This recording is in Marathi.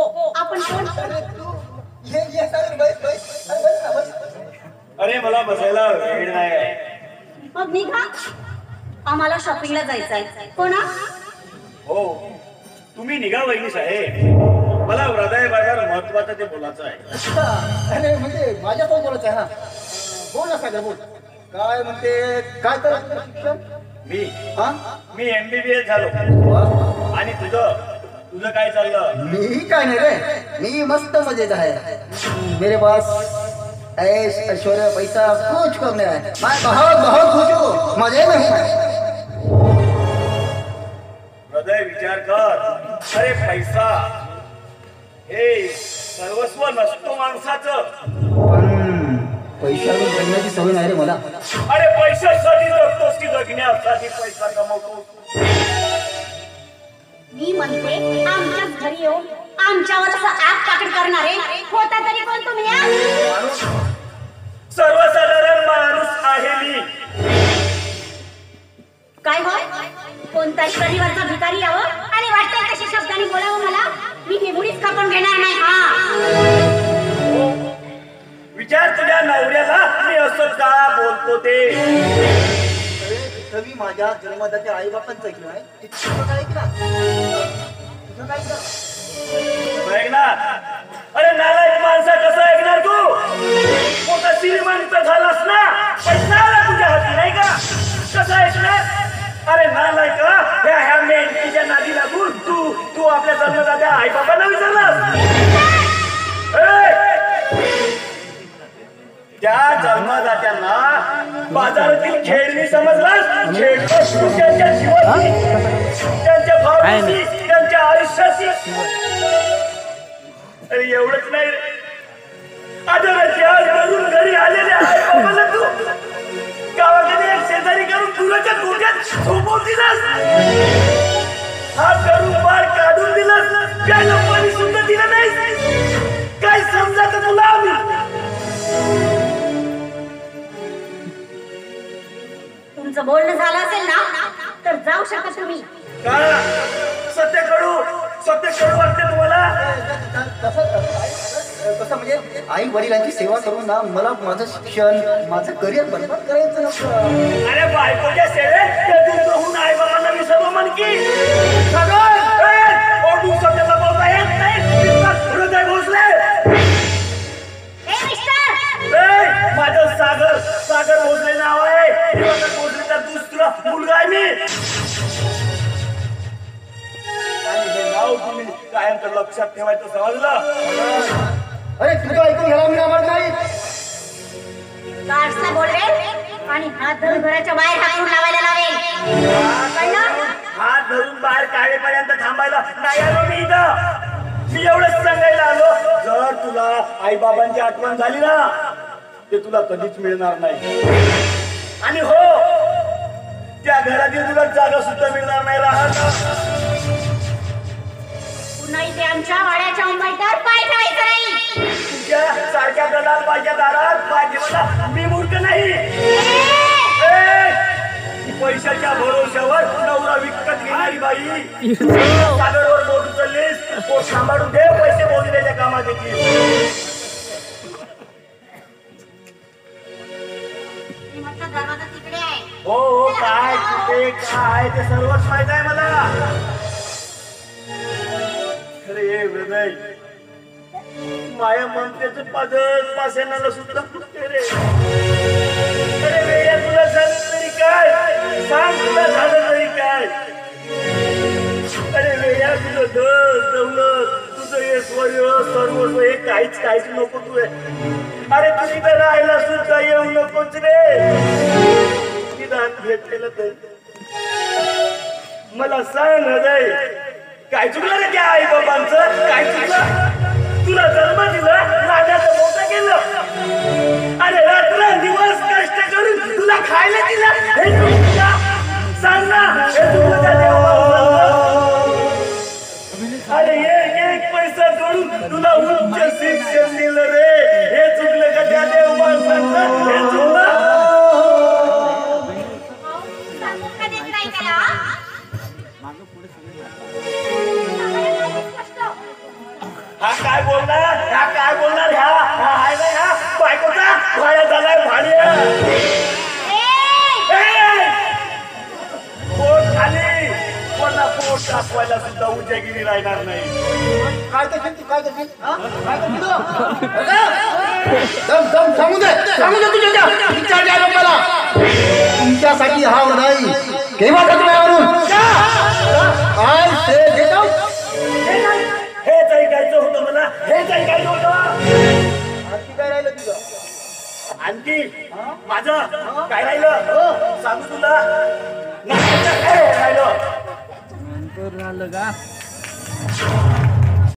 आपण कोण? ये सागर बस बस अरे बस ना बस. अरे मला बसायला वेळ नाही. मग निघा, आम्हाला शॉपिंगला जायचंय. कोणा? हो तुम्ही निघा वहिनी साहेब, मला हृदय बाजार महत्वाचं ते बोलायचं आहे. अच्छा, अरे म्हणजे माझ्यासोबत बोलायचं आहे. हा बोल ना सागर बोल. काय म्हणते, काय तर शिक्षण? मी MBBS झालो. आणि तुझं काय चाललं? मी काय नाही रे, मी मस्त मजेत आहे. मेरे पास ऐश ऐश्वर्य पैसा कुछ कम नहीं है. मैं बहुत बहुत खुश हूँ, मजे में हूँ. हृदय विचार कर. अरे पैसा हे सर्वस्व नसतो माणसाचं. पैशावर जगण्याची सवय नाही रे मला. अरे पैशासाठी जगतोस की जगण्यासाठी पैसा कमवतो? मी म्हणते आमच्याच घरी येऊन आमच्यावर असं आग पाकड करणारे होता तरी कोण तुम्ही? माणूस सर्वसाधारण माणूस आहे मी. काय हो, कोणताही शनिवारचा भिकारी यावं आणि वाटतंय तशा शब्दांनी बोलावं मला. मी हे मुळीच कापून घेणार नाही. विचार तुझ्या नवऱ्याला मी असं का बोलतो ते. मी माझ्या जन्मदात्या आई बापांचं ऐकलं आहे. तुझं काय ऐकलं? तुझं काय ऐकणार? अरे नालायक माणसा कसं ऐकणार तू? मोठा श्रीमंत झालास ना, पैसा आला तुझ्या हाती नाही का? कसं ऐकणार? अरे नालायक, ह्या मेंढीच्या नादी लागून तू आपल्या जन्मदात्या आई बाबांना विचारलास? त्या जन्मदात्यांना बाजारातील खेळणी समजलास? खेळतोस तू त्यांच्या जीवाची, त्यांच्या भावनेची, त्यांच्या आयुष्याची. अरे एवढंच नाही रे, आदराची आज करून घरी आलेल्या आई बाबाला तू गावाकडे एक शेजारी करून दुराच्या गोट्यात झोपवून दिलास. हात करून बाळ काढून दिलास. प्यायला पाणी सुद्धा दिलं नाही. काय समजायचं तुला? तुमचं बोलणं झालं असेल ना तर जाऊ शकता तुम्ही. सत्य कडू वाटते तुम्हाला? कसं म्हणजे आई वडिलांची सेवा करून ना मला माझं शिक्षण माझं करिअर बरबाद करायचं नसतं. अरे बायकोच्या सेवेत होऊन आई बाबांना विसरलो म्हणकी. सत्याला बोलता येत नाही. हृदय भोसले, माझं सागर भोसले नाव आहे. भोसलेचा दुसरा मुलगा आहे मी. आणि हे नाव तुम्ही कायम तर लक्षात ठेवायचं, समजलं? अरे तुझं ऐकून घ्यायला मी आवडत नाही. काढसा बोलले आणि हात धरून घराच्या बाहेर हाकून लावायला लावेल. हात धरून बाहेर काढेपर्यंत थांबायला नाही आलो मी इथं. मी एवढंच सांगायला आलो, जर तुला आई बाबांची आठवण झाली ना ते तुला कधीच मिळणार नाही. आणि हो, त्या घरातील तुला जागा सुद्धा मिळणार नाही. राहत पुन्हा इथे आमच्या वाड्याच्या उंबरठ्यावर पाय ठेवायचं नाही. तुझ्या सारख्या गदालबाईच्या दारात पाय ठेवायला मी मूर्ख नाही. पैशाच्या भरोश्यावर नवरा विकत घेणारी बाई. सागरवर बोट उचललीस, पोट सांभाळून दे. पैसे मोजण्याच्या कामात येतील. दरवाजा तिकडे आहे. हो काय कुठे काय ते सर्वच माहित आहे मला. अरे हृदय, माया ममतेचं पासेनाला सुद्धा फुटते रे. अरे वेळा तुला झालं तरी काय, सांग तुला झालं तरी काय. अरे वेळा तुझं दौलत, तुझं ऐश्वर्य, सर्वस्व हे काहीच नको तू. अरे तू तिथं राहायला सुद्धा येऊ नकोच रे. निदान भेटलेलं तर मला सांग हृदय, काय चुकलं रे त्या आई बाबांचं? काय चुकलं? तुला जन्म दिला, लाडाचं मोठं केलं. अरे रात्र दिवस कष्ट करून तुला खायला दिला, हे चुकलं? सांग ना, हे चुकलं त्या देवाला? अरे एक पैसा जोडून तुला उच्च शिक्षण दिलं रे, हे चुकलं का त्या देवाला? हे चुकलं? हा काय बोलणार ह्या हाय ना ह्या बायकोचा भाड्या झालाय भाड्या पोट खाली कोणा पोट दाखवायला सुद्धा उद्यागिरी राहणार नाही काय करशील दम सांगू दे तुझ्या मला तुमच्यासाठी हा नाही केव्हा तुम्ही हेच ऐकायचं होतं मला हेच ऐकायचं होतं आणखी काय राहिलं तुझं आणखी माझं काय राहिलं सांगू तुला राहिलं नंतर झालं का